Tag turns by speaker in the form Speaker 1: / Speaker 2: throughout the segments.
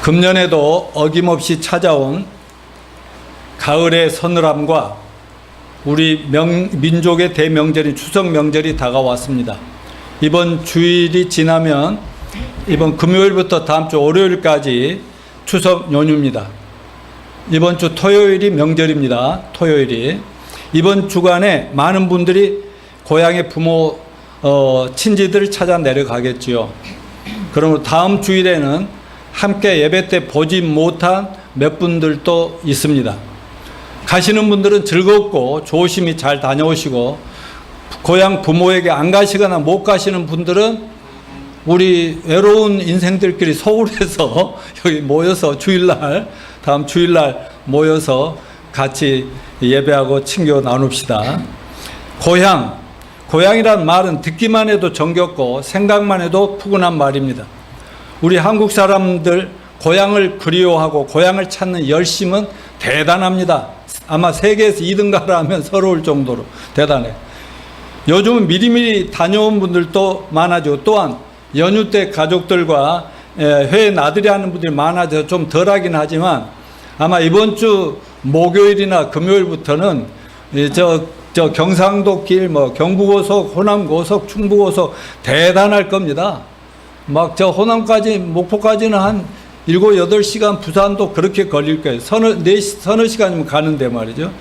Speaker 1: 금년에도 어김없이 찾아온 가을의 서늘함과 우리 민족의 대명절인 추석 명절이 다가왔습니다. 이번 주일이 지나면 이번 금요일부터 다음 주 월요일까지 추석 연휴입니다. 이번 주 토요일이 명절입니다. 토요일이. 이번 주간에 많은 분들이 고향의 부모, 친지들을 찾아 내려가겠지요. 그러므로 다음 주일에는 함께 예배 때 보지 못한 몇 분들도 있습니다. 가시는 분들은 즐겁고 조심히 잘 다녀오시고, 고향 부모에게 안 가시거나 못 가시는 분들은 우리 외로운 인생들끼리 서울에서 여기 모여서 주일날, 다음 주일날 모여서 같이 예배하고 친교 나눕시다. 고향이란 말은 듣기만 해도 정겹고 생각만 해도 푸근한 말입니다. 우리 한국 사람들 고향을 그리워하고 고향을 찾는 열심은 대단합니다. 아마 세계에서 2등가라 하면 서러울 정도로 대단해. 요즘은 미리미리 다녀온 분들도 많아지고, 또한 연휴 때 가족들과 회에 나들이 하는 분들이 많아져서 좀 덜하긴 하지만, 아마 이번 주 목요일이나 금요일부터는 저 경상도 길, 경부고속, 호남고속, 충부고속 대단할 겁니다. 막 저 호남까지, 목포까지는 한 7, 8시간, 부산도 그렇게 걸릴 거예요. 서너 시간이면 가는데 말이죠.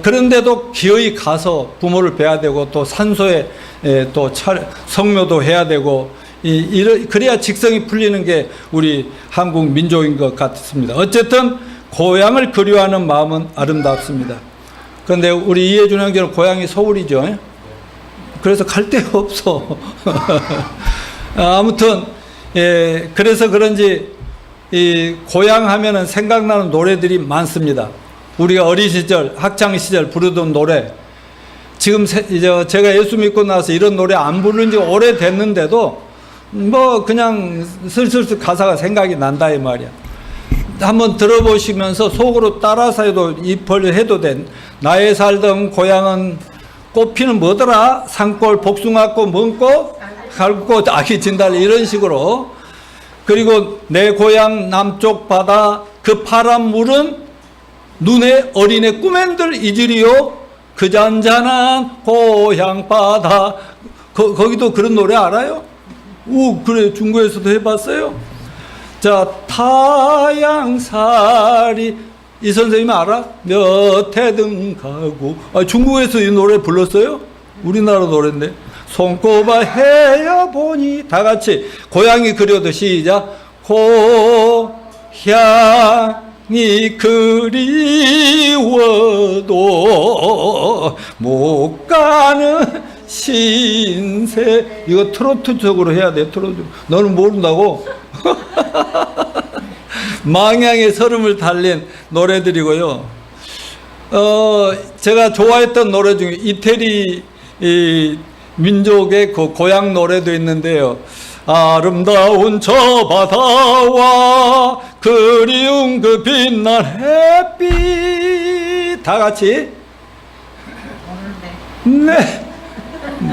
Speaker 1: 그런데도 기어이 가서 부모를 뵈야 되고, 또 산소에 또 성묘도 해야 되고, 그래야 직성이 풀리는 게 우리 한국 민족인 것 같습니다. 어쨌든 고향을 그리워하는 마음은 아름답습니다. 그런데 우리 이해준 형제는 고향이 서울이죠. 그래서 갈 데가 없어. 아무튼 그래서 그런지 이 고향 하면은 생각나는 노래들이 많습니다. 우리가 어린 시절, 학창 시절 부르던 노래, 지금 제가 예수 믿고 나서 이런 노래 안 부른 지 오래됐는데도 그냥 슬슬 가사가 생각이 난다 이 말이야. 한번 들어보시면서 속으로 따라서 해도 해도 된, 나의 살던 고향은 꽃피는 뭐더라? 산골 복숭아꽃, 먼꽃, 갈꽃, 아기 진달래, 이런 식으로. 그리고 내 고향 남쪽 바다, 그 파란 물은 눈에 어린애 꿈엔들 잊으리요, 그 잔잔한 고향 바다. 거기도 그런 노래 알아요? 그래, 중국에서도 해봤어요. 자, 타양살이, 이 선생님 알아? 몇 해등 가고. 중국에서 이 노래 불렀어요? 우리나라 노래인데. 손꼽아 헤어보니, 다 같이 고향이 그려도 시작. 고향이 그리워도 못 가는 신세. 이거 트로트적으로 해야 돼. 트로트. 너는 모른다고? 망향의 설움을 달린 노래들이고요. 제가 좋아했던 노래 중에 이태리 민족의 그 고향 노래도 있는데요. 아름다운 저 바다와 그리운 그 빛난 햇빛. 다 같이.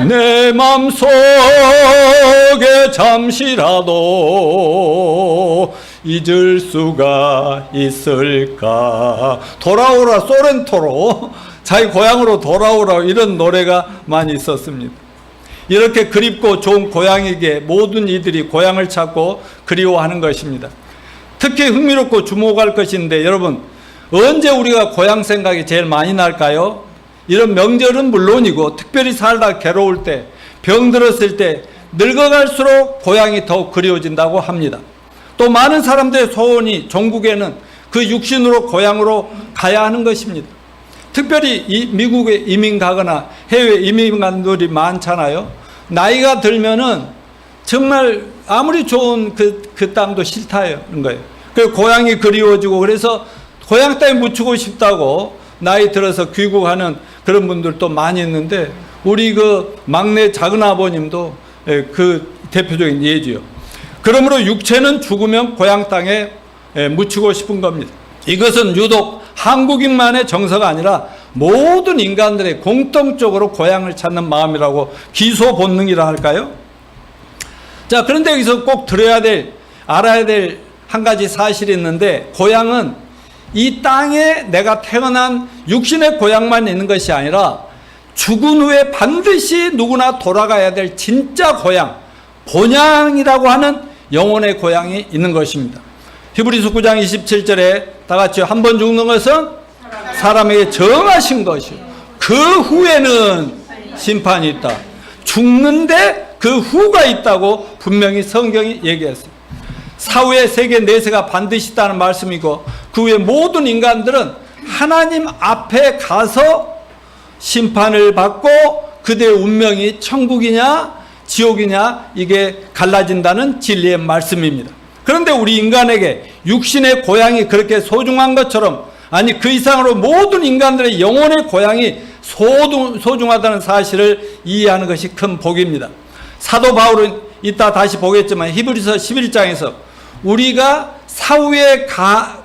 Speaker 1: 내 맘속에 잠시라도 잊을 수가 있을까. 돌아오라 소렌토로, 자기 고향으로 돌아오라, 이런 노래가 많이 있었습니다. 이렇게 그립고 좋은 고향에게 모든 이들이 고향을 찾고 그리워하는 것입니다. 특히 흥미롭고 주목할 것인데, 여러분, 언제 우리가 고향 생각이 제일 많이 날까요? 이런 명절은 물론이고, 특별히 살다 괴로울 때, 병들었을 때, 늙어갈수록 고향이 더욱 그리워진다고 합니다. 또 많은 사람들의 소원이 종국에는 그 육신으로 고향으로 가야 하는 것입니다. 특별히 미국에 이민 가거나 해외 이민 간 분들이 많잖아요. 나이가 들면은 정말 아무리 좋은 그 땅도 싫다는 거예요. 그래서 고향이 그리워지고, 그래서 고향 땅에 묻히고 싶다고 나이 들어서 귀국하는 그런 분들도 많이 있는데, 우리 그 막내 작은 아버님도 그 대표적인 예지요. 그러므로 육체는 죽으면 고향 땅에 묻히고 싶은 겁니다. 이것은 유독 한국인만의 정서가 아니라 모든 인간들의 공통적으로 고향을 찾는 마음이라고, 기소 본능이라 할까요? 자, 그런데 여기서 꼭 들어야 될 알아야 될 한 가지 사실이 있는데, 고향은 이 땅에 내가 태어난 육신의 고향만 있는 것이 아니라 죽은 후에 반드시 누구나 돌아가야 될 진짜 고향, 본향이라고 하는 영혼의 고향이 있는 것입니다. 히브리서 9장 27절에 다 같이 한 번 죽는 것은 사람에게 정하신 것이요 그 후에는 심판이 있다. 죽는데 그 후가 있다고 분명히 성경이 얘기했어요. 사후의 세계 내세가 반드시 있다는 말씀이고, 그 후에 모든 인간들은 하나님 앞에 가서 심판을 받고 그들의 운명이 천국이냐 지옥이냐 이게 갈라진다는 진리의 말씀입니다. 그런데 우리 인간에게 육신의 고향이 그렇게 소중한 것처럼, 아니 그 이상으로 모든 인간들의 영혼의 고향이 소중하다는 사실을 이해하는 것이 큰 복입니다. 사도 바울은 이따 다시 보겠지만 히브리서 11장에서 우리가 사후에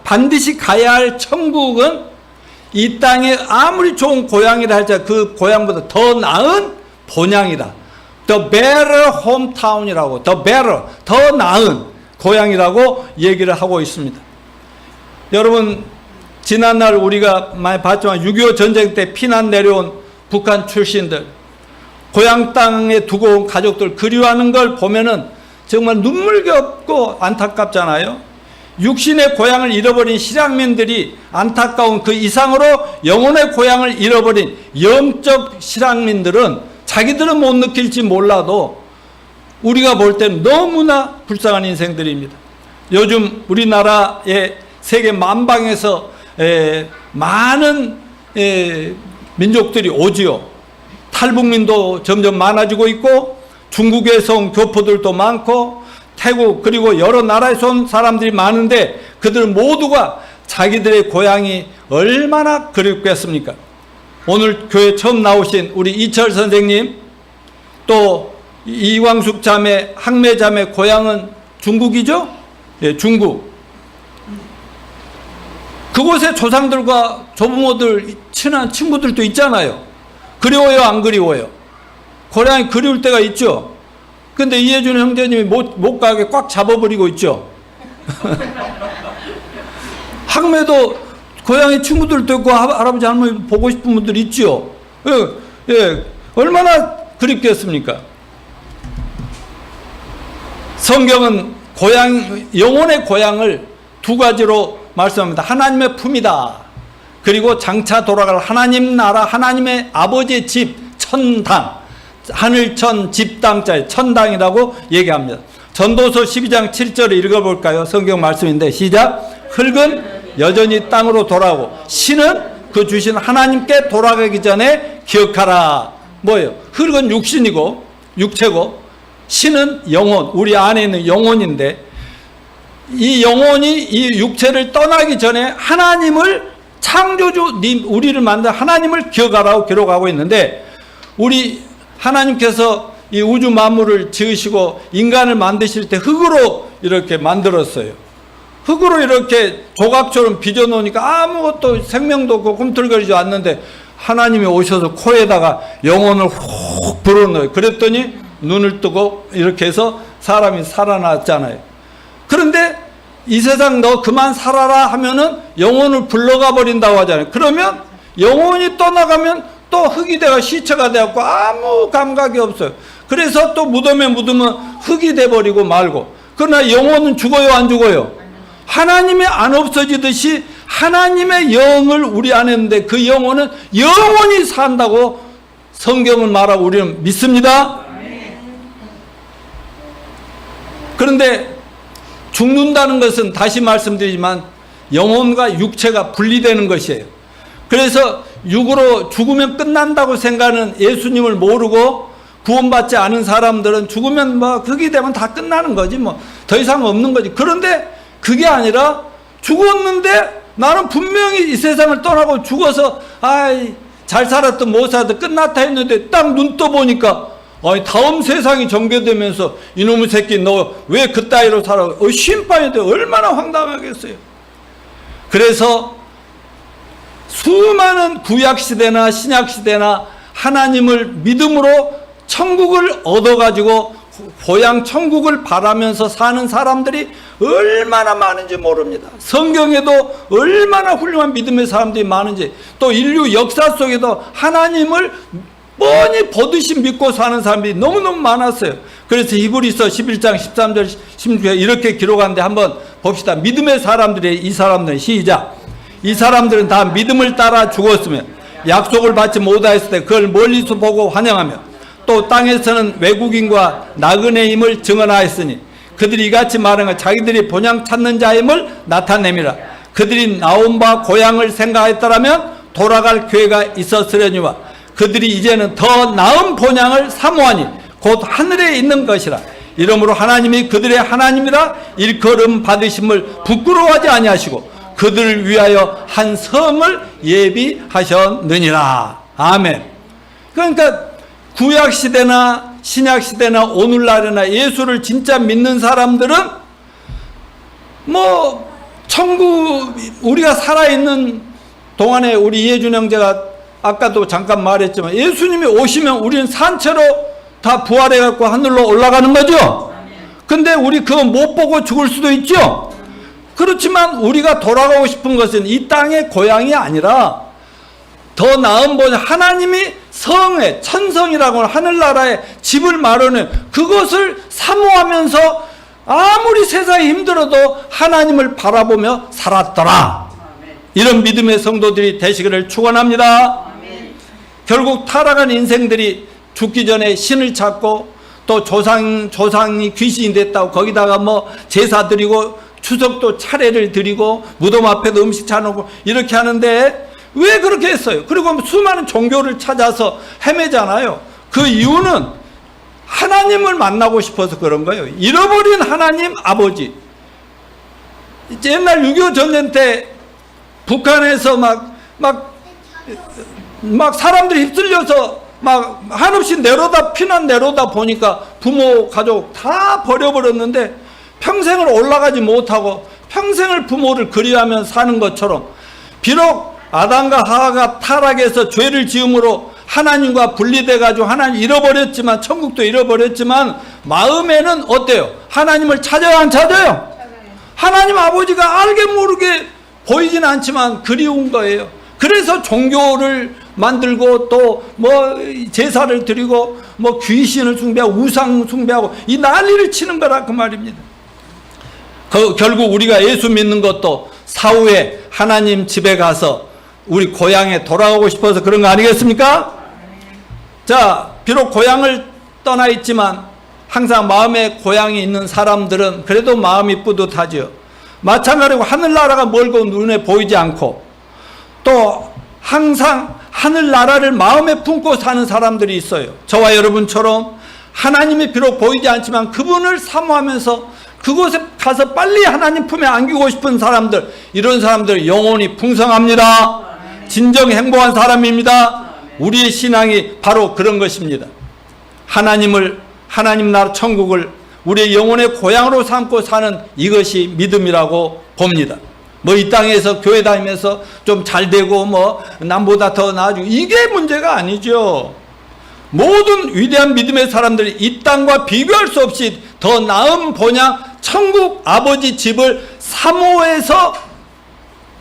Speaker 1: 반드시 가야 할 천국은 이 땅에 아무리 좋은 고향이라 할지라도 그 고향보다 더 나은 본향이다. The better hometown이라고, the better, 더 나은 고향이라고 얘기를 하고 있습니다. 여러분, 지난날 우리가 많이 봤지만 6.25 전쟁 때 피난 내려온 북한 출신들, 고향 땅에 두고 온 가족들 그리워하는 걸 보면은 정말 눈물겹고 안타깝잖아요. 육신의 고향을 잃어버린 실향민들이 안타까운 그 이상으로 영혼의 고향을 잃어버린 영적 실향민들은 자기들은 못 느낄지 몰라도 우리가 볼 때는 너무나 불쌍한 인생들입니다. 요즘 우리나라의 세계 만방에서 많은 민족들이 오지요. 탈북민도 점점 많아지고 있고, 중국에서 온 교포들도 많고, 태국 그리고 여러 나라에서 온 사람들이 많은데 그들 모두가 자기들의 고향이 얼마나 그립겠습니까? 오늘 교회 처음 나오신 우리 이철 선생님, 또 이광숙 자매, 항매 자매 고향은 중국이죠? 예, 중국. 그곳에 조상들과 조부모들, 친한 친구들도 있잖아요. 그리워요, 안 그리워요? 고향이 그리울 때가 있죠. 근데 이해준 형제님이 못 가게 꽉 잡아버리고 있죠. 항매도 고향에 친구들도 있고 할아버지 할머니 보고 싶은 분들 있죠. 예, 얼마나 그립겠습니까? 성경은 영혼의 고향을 두 가지로 말씀합니다. 하나님의 품이다. 그리고 장차 돌아갈 하나님 나라, 하나님의 아버지의 집, 천당, 하늘천 집당자의 천당이라고 얘기합니다. 전도서 12장 7절을 읽어볼까요? 성경 말씀인데 시작. 흙은 여전히 땅으로 돌아오고 신은 그 주신 하나님께 돌아가기 전에 기억하라. 뭐예요? 흙은 육신이고 육체고, 신은 영혼, 우리 안에 있는 영혼인데, 이 영혼이 이 육체를 떠나기 전에 하나님을, 창조주 우리를 만든 하나님을 기억하라고 기록하고 있는데, 우리 하나님께서 이 우주 만물을 지으시고 인간을 만드실 때 흙으로 이렇게 만들었어요. 흙으로 이렇게 조각처럼 빚어놓으니까 아무것도 생명도 없고 꿈틀거리지 않는데 하나님이 오셔서 코에다가 영혼을 훅 불어넣어요. 그랬더니 눈을 뜨고 이렇게 해서 사람이 살아났잖아요. 그런데 이 세상 너 그만 살아라 하면은 영혼을 불러가 버린다고 하잖아요. 그러면 영혼이 떠나가면 또 흙이 되어 시체가 되었고 아무 감각이 없어요. 그래서 또 무덤에 묻으면 흙이 돼버리고 말고. 그러나 영혼은 죽어요, 안 죽어요? 하나님이 안 없어지듯이 하나님의 영을 우리 안에 있는데 그 영혼은 영원히 산다고 성경은 말하고 우리는 믿습니다. 그런데 죽는다는 것은 다시 말씀드리지만 영혼과 육체가 분리되는 것이에요. 그래서 육으로 죽으면 끝난다고 생각하는 예수님을 모르고 구원받지 않은 사람들은 죽으면 뭐 흙이 되면 다 끝나는 거지, 뭐 더 이상 없는 거지. 그런데 그게 아니라 죽었는데 나는 분명히 이 세상을 떠나고 죽어서 잘 살았든 못 살았든 끝났다 했는데 딱 눈 떠보니까 다음 세상이 전개되면서 이놈의 새끼 너 왜 그따위로 살아? 심판이 돼. 얼마나 황당하겠어요. 그래서 수많은 구약시대나 신약시대나 하나님을 믿음으로 천국을 얻어가지고 고향 천국을 바라면서 사는 사람들이 얼마나 많은지 모릅니다. 성경에도 얼마나 훌륭한 믿음의 사람들이 많은지, 또 인류 역사 속에도 하나님을 뻔히 보듯이 믿고 사는 사람들이 너무너무 많았어요. 그래서 히브리서 11장 13절 16절 이렇게 기록하는데 한번 봅시다. 믿음의 사람들의 이 사람들은 시작. 이 사람들은 다 믿음을 따라 죽었으며 약속을 받지 못하였을 때 그걸 멀리서 보고 환영하며 또 땅에서는 외국인과 나그네임을 증언하였으니 그들이 이같이 말한 것 자기들이 본향 찾는 자임을 나타내미라. 그들이 나온 바 고향을 생각했더라면 돌아갈 기회가 있었으려니와 그들이 이제는 더 나은 본향을 사모하니 곧 하늘에 있는 것이라. 이러므로 하나님이 그들의 하나님이라 일컬음 받으심을 부끄러워하지 아니하시고 그들을 위하여 한 성을 예비하셨느니라. 아멘. 그러니까 구약시대나 신약시대나 오늘날이나 예수를 진짜 믿는 사람들은 뭐 천국, 우리가 살아있는 동안에 우리 이해준 형제가 아까도 잠깐 말했지만 예수님이 오시면 우리는 산채로 다 부활해갖고 하늘로 올라가는 거죠. 근데 우리 그거 못 보고 죽을 수도 있죠. 그렇지만 우리가 돌아가고 싶은 것은 이 땅의 고향이 아니라 더 나은 본 하나님이 성에 천성이라고 하는 하늘나라에 집을 마련해 그것을 사모하면서 아무리 세상이 힘들어도 하나님을 바라보며 살았더라. 이런 믿음의 성도들이 되시기를 축원합니다. 결국 타락한 인생들이 죽기 전에 신을 찾고 또 조상이 귀신이 됐다고 거기다가 뭐 제사 드리고 추석도 차례를 드리고 무덤 앞에도 음식 차놓고 이렇게 하는데 왜 그렇게 했어요? 그리고 수많은 종교를 찾아서 헤매잖아요. 그 이유는 하나님을 만나고 싶어서 그런 거예요. 잃어버린 하나님 아버지. 옛날 6.25 전쟁 때 북한에서 막 사람들이 휩쓸려서 막 한없이 피난 내려다 보니까 부모 가족 다 버려버렸는데 평생을 올라가지 못하고 평생을 부모를 그리워하며 사는 것처럼 비록 아담과 하와가 타락해서 죄를 지음으로 하나님과 분리돼 가지고 하나님 잃어버렸지만 천국도 잃어버렸지만 마음에는 어때요? 하나님을 찾아요, 안 찾아요? 하나님 아버지가 알게 모르게 보이진 않지만 그리운 거예요. 그래서 종교를 만들고 또 뭐 제사를 드리고 뭐 귀신을 숭배하고 우상 숭배하고 이 난리를 치는 거라 그 말입니다. 결국 우리가 예수 믿는 것도 사후에 하나님 집에 가서 우리 고향에 돌아가고 싶어서 그런 거 아니겠습니까? 자, 비록 고향을 떠나 있지만 항상 마음에 고향이 있는 사람들은 그래도 마음이 뿌듯하죠. 마찬가지로 하늘나라가 멀고 눈에 보이지 않고 또 항상 하늘나라를 마음에 품고 사는 사람들이 있어요. 저와 여러분처럼 하나님이 비록 보이지 않지만 그분을 사모하면서 그곳에 가서 빨리 하나님 품에 안기고 싶은 사람들, 이런 사람들 영혼이 풍성합니다. 진정 행복한 사람입니다. 우리의 신앙이 바로 그런 것입니다. 하나님 나라 천국을 우리의 영혼의 고향으로 삼고 사는 이것이 믿음이라고 봅니다. 뭐 이 땅에서 교회 다니면서 좀 잘 되고 뭐 남보다 더 나아지고 이게 문제가 아니죠. 모든 위대한 믿음의 사람들이 이 땅과 비교할 수 없이 더 나은 본향 천국 아버지 집을 사모해서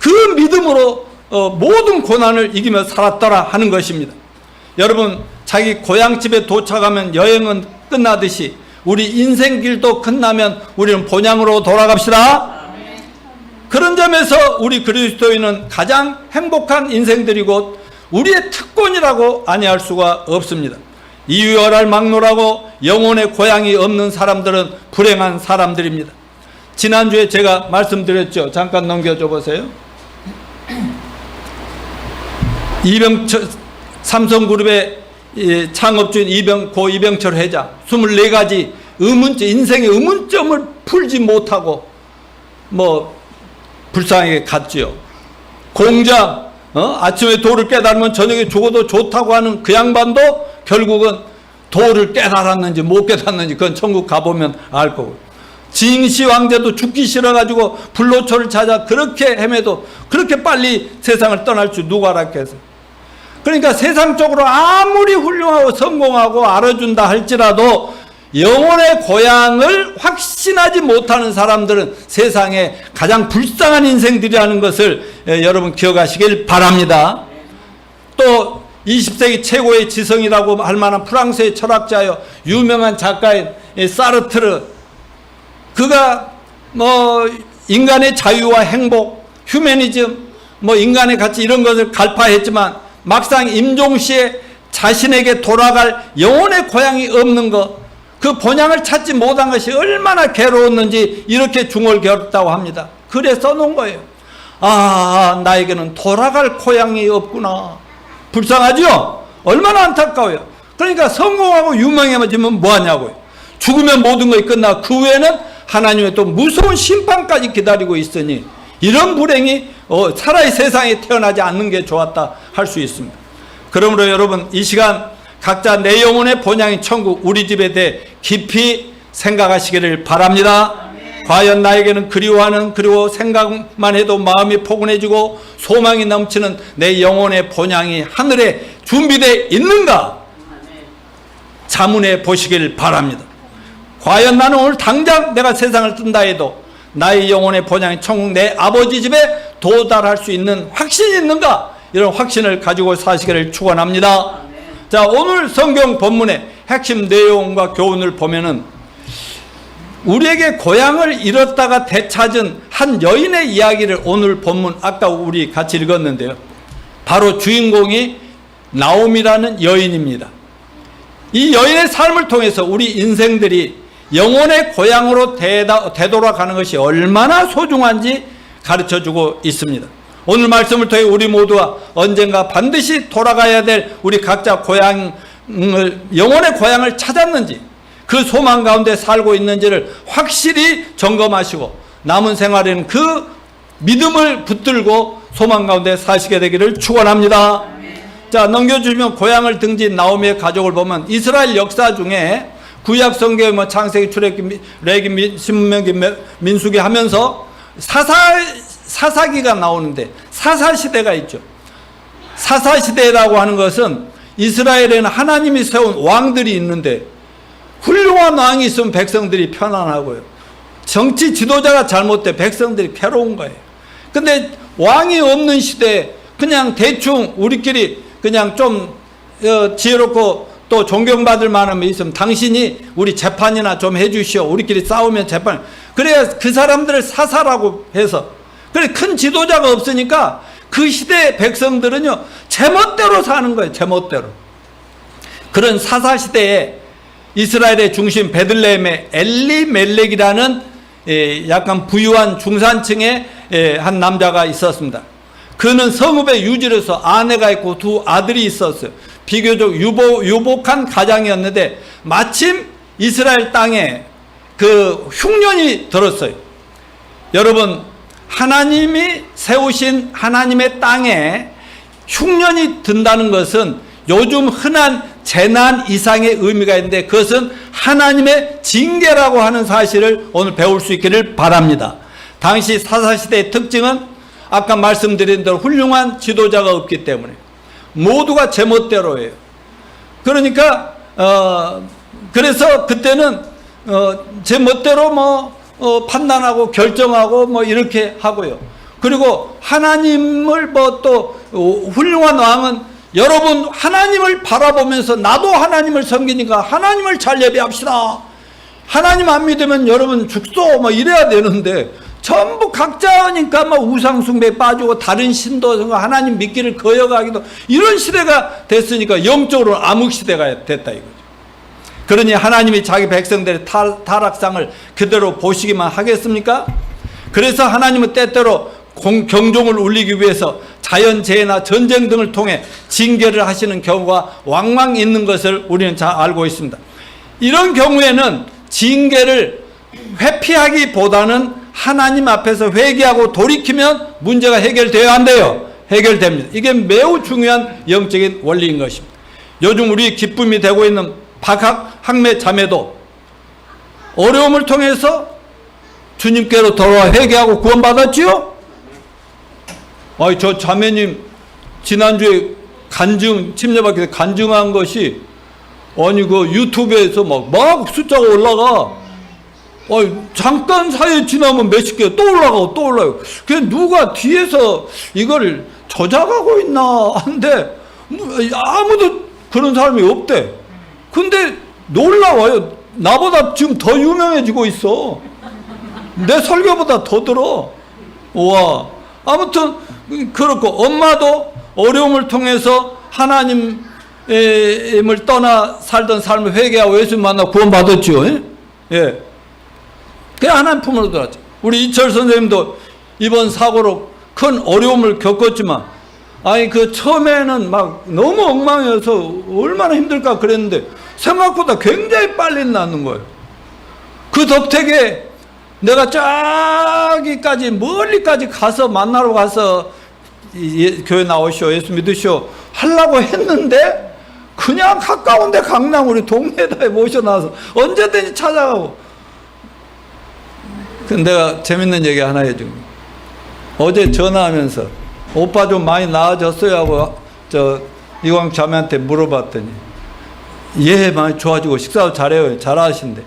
Speaker 1: 그 믿음으로 모든 고난을 이기며 살았더라 하는 것입니다. 여러분, 자기 고향집에 도착하면 여행은 끝나듯이 우리 인생길도 끝나면 우리는 본향으로 돌아갑시다. 그런 점에서 우리 그리스도인은 가장 행복한 인생들이고 우리의 특권이라고 아니할 수가 없습니다. 이유열할 막노라고 영혼의 고향이 없는 사람들은 불행한 사람들입니다. 지난주에 제가 말씀드렸죠. 잠깐 넘겨줘 보세요. 삼성그룹의 창업주인 고 이병철 회장 24가지 인생의 의문점을 풀지 못하고 불쌍하게 갔지요. 공장 아침에 도를 깨달으면 저녁에 죽어도 좋다고 하는 그 양반도 결국은 도를 깨달았는지 못 깨달았는지 그건 천국 가보면 알 거고, 징시 왕자도 죽기 싫어가지고 불로초를 찾아 그렇게 헤매도 그렇게 빨리 세상을 떠날 줄 누가 알았겠어요. 그러니까 세상적으로 아무리 훌륭하고 성공하고 알아준다 할지라도 영혼의 고향을 확신하지 못하는 사람들은 세상에 가장 불쌍한 인생들이라는 것을 여러분 기억하시길 바랍니다. 또 20세기 최고의 지성이라고 할 만한 프랑스의 철학자요 유명한 작가인 사르트르, 그가 인간의 자유와 행복, 휴머니즘, 인간의 가치 이런 것을 갈파했지만 막상 임종시에 자신에게 돌아갈 영혼의 고향이 없는 것, 그 본향을 찾지 못한 것이 얼마나 괴로웠는지 이렇게 중얼거렸다고 합니다. 글에 써놓은 거예요. 아, 나에게는 돌아갈 고향이 없구나. 불쌍하죠? 얼마나 안타까워요. 그러니까 성공하고 유명해지면 뭐하냐고요. 죽으면 모든 것이 끝나고 그 후에는 하나님의 또 무서운 심판까지 기다리고 있으니 이런 불행이 차라리 세상에 태어나지 않는 게 좋았다 할 수 있습니다. 그러므로 여러분, 이 시간 각자 내 영혼의 본향인 천국, 우리 집에 대해 깊이 생각하시기를 바랍니다. 과연 나에게는 그리고 생각만 해도 마음이 포근해지고 소망이 넘치는 내 영혼의 본향이 하늘에 준비되어 있는가? 자문해 보시길 바랍니다. 과연 나는 오늘 당장 내가 세상을 뜬다 해도 나의 영혼의 본향인 천국, 내 아버지 집에 도달할 수 있는 확신이 있는가? 이런 확신을 가지고 사시기를 축원합니다. 자, 오늘 성경 본문의 핵심 내용과 교훈을 보면은 우리에게 고향을 잃었다가 되찾은 한 여인의 이야기를 오늘 본문 아까 우리 같이 읽었는데요. 바로 주인공이 나옴이라는 여인입니다. 이 여인의 삶을 통해서 우리 인생들이 영혼의 고향으로 되돌아가는 것이 얼마나 소중한지 가르쳐주고 있습니다. 오늘 말씀을 통해 우리 모두가 언젠가 반드시 돌아가야 될 우리 각자 영혼의 고향을 찾았는지, 그 소망 가운데 살고 있는지를 확실히 점검하시고 남은 생활에는 그 믿음을 붙들고 소망 가운데 사시게 되기를 축원합니다. 자, 넘겨주시면 고향을 등진 나오미의 가족을 보면 이스라엘 역사 중에 구약 성경의 창세기, 출애굽기, 레위기, 신명기, 민수기 하면서 사사기가 나오는데 사사시대가 있죠. 사사시대라고 하는 것은 이스라엘에는 하나님이 세운 왕들이 있는데 훌륭한 왕이 있으면 백성들이 편안하고요. 정치 지도자가 잘못돼 백성들이 괴로운 거예요. 근데 왕이 없는 시대에 그냥 대충 우리끼리 그냥 좀 지혜롭고 또 존경받을 만한 게 있으면 당신이 우리 재판이나 좀 해주시오. 우리끼리 싸우면 재판. 그래야 그 사람들을 사사라고 해서. 그래, 큰 지도자가 없으니까 그 시대의 백성들은요, 제멋대로 사는 거예요. 제멋대로. 그런 사사시대에 이스라엘의 중심 베들레헴의 엘리멜렉이라는 약간 부유한 중산층의 한 남자가 있었습니다. 그는 성읍의 유지로서 아내가 있고 두 아들이 있었어요. 비교적 유복한 가장이었는데 마침 이스라엘 땅에 그 흉년이 들었어요. 여러분, 하나님이 세우신 하나님의 땅에 흉년이 든다는 것은 요즘 흔한 재난 이상의 의미가 있는데 그것은 하나님의 징계라고 하는 사실을 오늘 배울 수 있기를 바랍니다. 당시 사사시대의 특징은 아까 말씀드린 대로 훌륭한 지도자가 없기 때문에 모두가 제멋대로예요. 그러니까 그래서 그때는 제멋대로 판단하고 결정하고 이렇게 하고요. 그리고 하나님을 또 훌륭한 왕은 여러분 하나님을 바라보면서 나도 하나님을 섬기니까 하나님을 잘 예배합시다. 하나님 안 믿으면 여러분 죽소 이래야 되는데 전부 각자니까 우상 숭배에 빠지고 다른 신도 하나님 믿기를 거역하기도 이런 시대가 됐으니까 영적으로 암흑 시대가 됐다 이거죠. 그러니 하나님이 자기 백성들의 타락상을 그대로 보시기만 하겠습니까? 그래서 하나님은 때때로 경종을 울리기 위해서 자연재해나 전쟁 등을 통해 징계를 하시는 경우가 왕왕 있는 것을 우리는 잘 알고 있습니다. 이런 경우에는 징계를 회피하기보다는 하나님 앞에서 회개하고 돌이키면 문제가 해결되어야 한대요. 해결됩니다. 이게 매우 중요한 영적인 원리인 것입니다. 요즘 우리 기쁨이 되고 있는 박학매 자매도 어려움을 통해서 주님께로 돌아와 회개하고 구원받았지요? 저 자매님 지난주에 간증 침례받기 간증한 것이 아니 그 유튜브에서 막 숫자가 올라가. 잠깐 사이에 지나면 몇십 개 또 올라가고 또 올라가고. 그게 누가 뒤에서 이걸 조작하고 있나 하는데 아무도 그런 사람이 없대. 근데 놀라워요. 나보다 지금 더 유명해지고 있어. 내 설교보다 더 들어. 와. 아무튼 그렇고 엄마도 어려움을 통해서 하나님을 떠나 살던 삶을 회개하고 예수 만나 구원받았죠. 예. 그냥 하나님 품으로 들어왔죠. 우리 이철 선생님도 이번 사고로 큰 어려움을 겪었지만, 아니 그 처음에는 막 너무 엉망이어서 얼마나 힘들까 그랬는데 생각보다 굉장히 빨리 낫는 거예요. 그 덕택에 내가 저기까지 멀리까지 가서 만나러 가서 교회 나오시오, 예수 믿으시오 하려고 했는데 그냥 가까운데 강남 우리 동네에다 모셔놔서 언제든지 찾아가고. 근데 내가 재밌는 얘기 하나 해준 거예요. 어제 전화하면서 오빠 좀 많이 나아졌어요 하고 이광 자매한테 물어봤더니 예, 많이 좋아지고 식사도 잘해요. 잘하신대.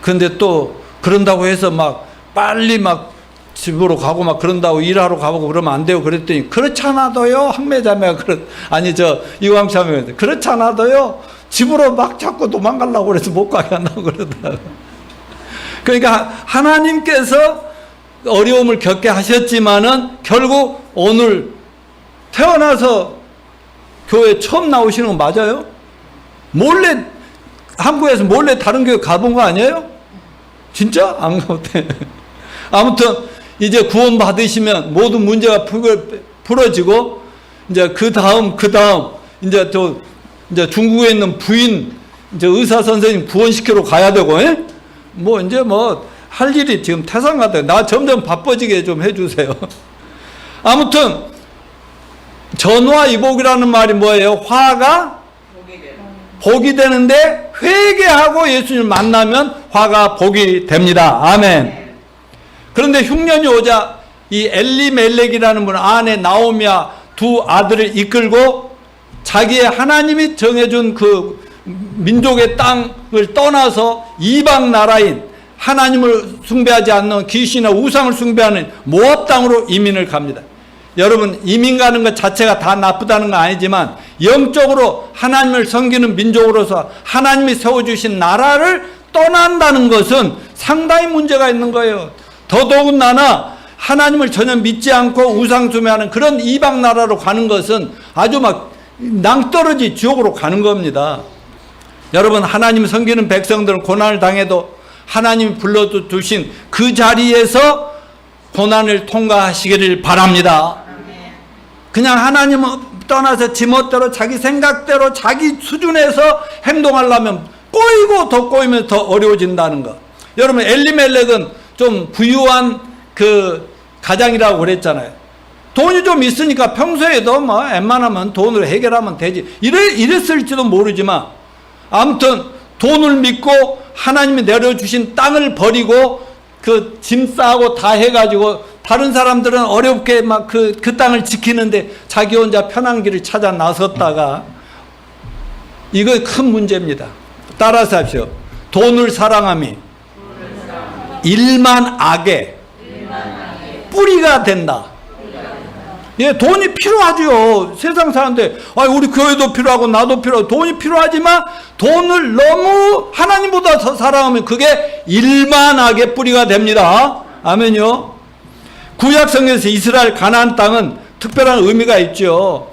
Speaker 1: 근데 또 그런다고 해서 막 빨리 막 집으로 가고 막 그런다고 일하러 가보고 그러면 안 돼요. 그랬더니 그렇지 않아도요. 항매자매가 이광 자매가 그렇지 않아도요. 집으로 막 자꾸 도망가려고 그래서 못 가게 한다고 그러더라고요. 그러니까 하나님께서 어려움을 겪게 하셨지만은 결국 오늘 태어나서 교회 처음 나오시는 건 맞아요? 몰래 한국에서 몰래 다른 교회 가본 거 아니에요? 진짜? 안 가봤대. 아무튼 이제 구원 받으시면 모든 문제가 풀어지고 이제 그 다음 이제 이제 중국에 있는 부인 이제 의사 선생님 구원시키러 가야 되고 이제 할 일이 지금 태산 같아요. 나 점점 바빠지게 좀 해주세요. 아무튼 전화이복이라는 말이 뭐예요? 화가 복이 되는데 회개하고 예수님을 만나면 화가 복이 됩니다. 아멘. 그런데 흉년이 오자 이 엘리멜렉이라는 분 아내 나오미와 두 아들을 이끌고 자기의 하나님이 정해준 그 민족의 땅을 떠나서 이방 나라인 하나님을 숭배하지 않는 귀신이나 우상을 숭배하는 모압 땅으로 이민을 갑니다. 여러분 이민 가는 것 자체가 다 나쁘다는 건 아니지만 영적으로 하나님을 섬기는 민족으로서 하나님이 세워주신 나라를 떠난다는 것은 상당히 문제가 있는 거예요. 더더군다나 하나님을 전혀 믿지 않고 우상 숭배하는 그런 이방 나라로 가는 것은 아주 막 낭떠러지 지옥으로 가는 겁니다. 여러분 하나님 섬기는 백성들은 고난을 당해도 하나님이 불러두신 그 자리에서 고난을 통과하시기를 바랍니다. 그냥 하나님을 떠나서 지멋대로 자기 생각대로 자기 수준에서 행동하려면 꼬이고 더 꼬이면 더 어려워진다는 것. 여러분 엘리멜렉은 좀 부유한 그 가장이라고 그랬잖아요. 돈이 좀 있으니까 평소에도 웬만하면 돈으로 해결하면 되지 이랬을지도 모르지만 아무튼 돈을 믿고 하나님이 내려주신 땅을 버리고 그 짐 싸고 다 해가지고 다른 사람들은 어렵게 막 그 땅을 지키는데 자기 혼자 편한 길을 찾아 나섰다가 이거 큰 문제입니다. 따라서 합시오. 돈을 사랑함이 일만 악의 뿌리가 된다. 예, 돈이 필요하죠. 세상 사람들, 우리 교회도 필요하고 나도 필요하고 돈이 필요하지만 돈을 너무 하나님보다 더 사랑하면 그게 일만하게 뿌리가 됩니다. 아멘요. 구약 성경에서 이스라엘 가나안 땅은 특별한 의미가 있죠.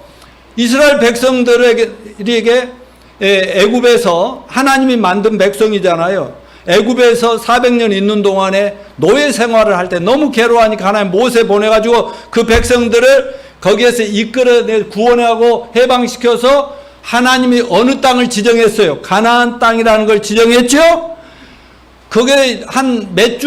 Speaker 1: 이스라엘 백성들에게 애굽에서 하나님이 만든 백성이잖아요. 애굽에서 400년 있는 동안에 노예 생활을 할 때 너무 괴로워하니까 하나님 모세 보내가지고 그 백성들을 거기에서 이끌어내 구원하고 해방시켜서 하나님이 어느 땅을 지정했어요? 가나안 땅이라는 걸 지정했죠? 그게 한 몇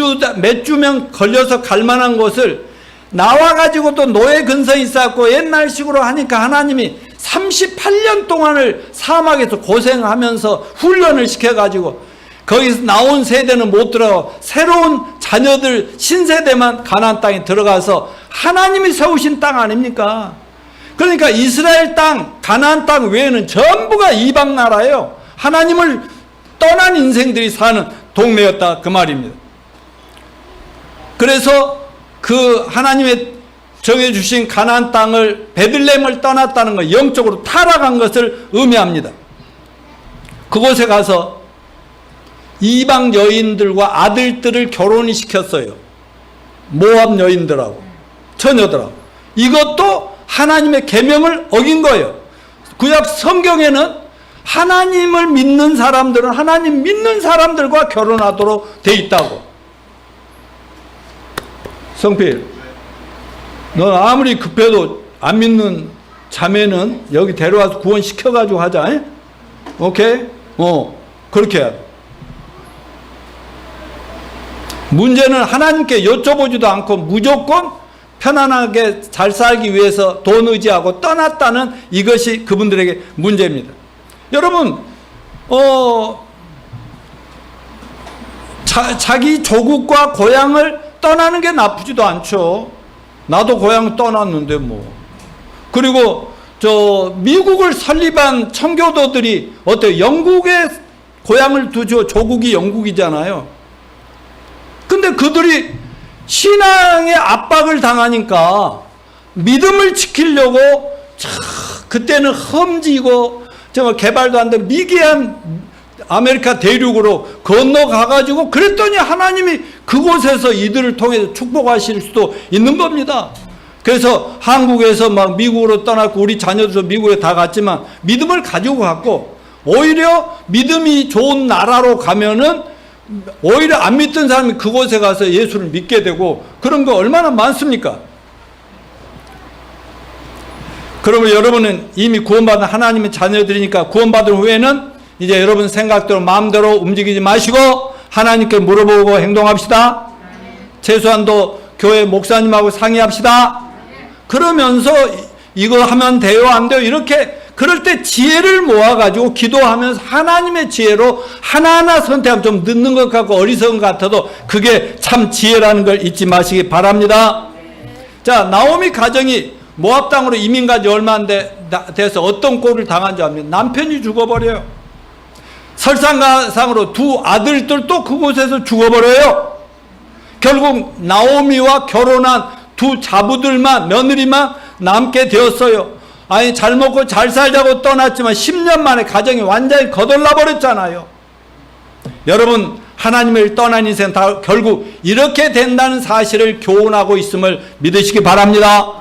Speaker 1: 주면 걸려서 갈 만한 곳을 나와가지고 또 노예 근성이 있었고 옛날식으로 하니까 하나님이 38년 동안을 사막에서 고생하면서 훈련을 시켜가지고 거기서 나온 세대는 못 들어가고 새로운 자녀들 신세대만 가나안 땅에 들어가서 하나님이 세우신 땅 아닙니까? 그러니까 이스라엘 땅, 가나안 땅 외에는 전부가 이방 나라예요. 하나님을 떠난 인생들이 사는 동네였다 그 말입니다. 그래서 그 하나님의 정해주신 가나안 땅을 베들레헴을 떠났다는 것, 영적으로 타락한 것을 의미합니다. 그곳에 가서 이방 여인들과 아들들을 결혼을 시켰어요. 모압 여인들하고 처녀들하고. 이것도 하나님의 계명을 어긴 거예요. 구약 성경에는 하나님을 믿는 사람들은 하나님 믿는 사람들과 결혼하도록 돼 있다고. 성필, 너 아무리 급해도 안 믿는 자매는 여기 데려와서 구원시켜가지고 하자. 에? 오케이? 그렇게 해야 돼. 문제는 하나님께 여쭤보지도 않고 무조건 편안하게 잘 살기 위해서 돈 의지하고 떠났다는 이것이 그분들에게 문제입니다. 여러분, 자기 조국과 고향을 떠나는 게 나쁘지도 않죠. 나도 고향 떠났는데 뭐. 그리고 미국을 설립한 청교도들이 어때요? 영국에 고향을 두죠. 조국이 영국이잖아요. 근데 그들이 신앙의 압박을 당하니까 믿음을 지키려고 그때는 험지고 정말 개발도 안 된 미개한 아메리카 대륙으로 건너가가지고 그랬더니 하나님이 그곳에서 이들을 통해서 축복하실 수도 있는 겁니다. 그래서 한국에서 막 미국으로 떠났고 우리 자녀들도 미국에 다 갔지만 믿음을 가지고 갔고, 오히려 믿음이 좋은 나라로 가면은 오히려 안 믿던 사람이 그곳에 가서 예수를 믿게 되고 그런 거 얼마나 많습니까? 그러면 여러분은 이미 구원받은 하나님의 자녀들이니까 구원받은 후에는 이제 여러분 생각대로 마음대로 움직이지 마시고 하나님께 물어보고 행동합시다. 최소한도 교회 목사님하고 상의합시다. 그러면서 이거 하면 돼요 안 돼요 이렇게 그럴 때 지혜를 모아가지고 기도하면서 하나님의 지혜로 하나하나 선택하면 좀 늦는 것 같고 어리석은 것 같아도 그게 참 지혜라는 걸 잊지 마시기 바랍니다. 자, 나오미 가정이 모압 땅으로 이민 간지 얼마 안 돼서 어떤 꼴을 당한지 압니까? 남편이 죽어버려요. 설상가상으로 두 아들들도 그곳에서 죽어버려요. 결국 나오미와 결혼한 두 자부들만, 며느리만 남게 되었어요. 아니, 잘 먹고 잘 살자고 떠났지만 10년 만에 가정이 완전히 거덜나 버렸잖아요. 여러분, 하나님을 떠난 인생 다 결국 이렇게 된다는 사실을 교훈하고 있음을 믿으시기 바랍니다.